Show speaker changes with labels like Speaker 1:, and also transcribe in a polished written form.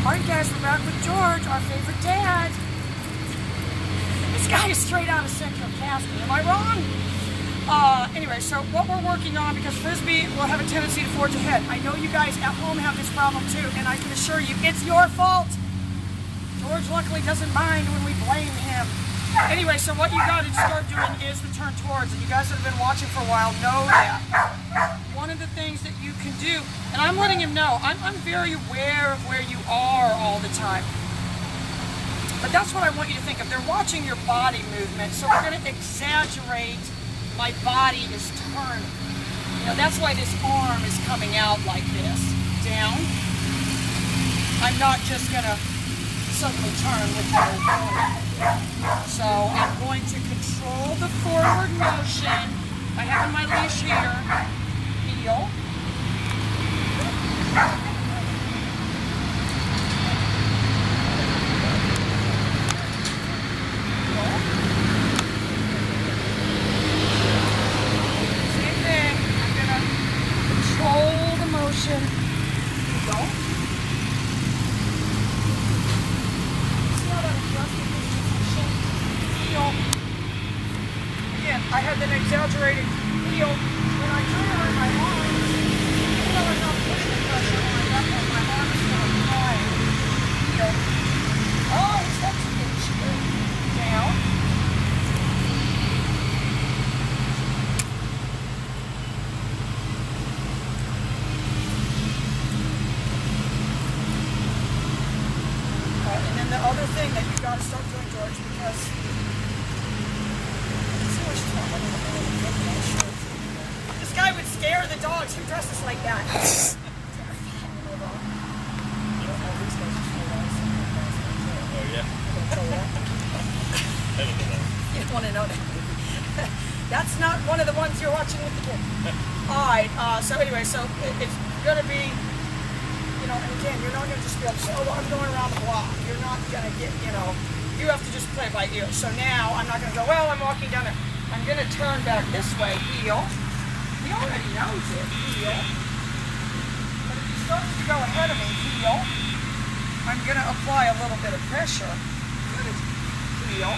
Speaker 1: Alright guys, we're back with George, our favorite dad. This guy is straight out of Central Casting, am I wrong? Anyway, so what we're working on, because Frisbee will have a tendency to forge ahead. I know you guys at home have this problem too, and I can assure you, it's your fault. George luckily doesn't mind when we blame him. Anyway, so what you got to start doing is the turn towards, and you guys that have been watching for a while know that. One of the things that you can do, and I'm letting him know, I'm very aware of where you are all the time. But that's what I want you to think of. They're watching your body movement, so we're going to exaggerate my body is turning. You know, that's why this arm is coming out like this. Down. I'm not just going to suddenly turn with no warning. So I'm going to control the forward motion. I have my leash here. Heel. Same thing. I'm going to control the motion. Heel. Again, I had an exaggerated heel. When I turn my arms, even though I'm not pushing pressure on my left arm, my arm is going to fly. Heel. Oh, that's a good straight. Down. And then the other thing that you've got to start doing, George, because this guy would scare the dogs. Who dresses like that?
Speaker 2: Oh, yeah.
Speaker 1: You don't want to know that. That's not one of the ones you're watching with the kid. Alright, so anyway, so it's going to be, you know, and again, you're not going to just be able to say, oh, I'm going around the block. You're not going to get, you know, you have to just play by ear. So now I'm not going to go, well, I'm walking down there. I'm going to turn back this way, heel. He already knows it, heel. But if he starts to go ahead of me, heel, I'm going to apply a little bit of pressure. Good, heel.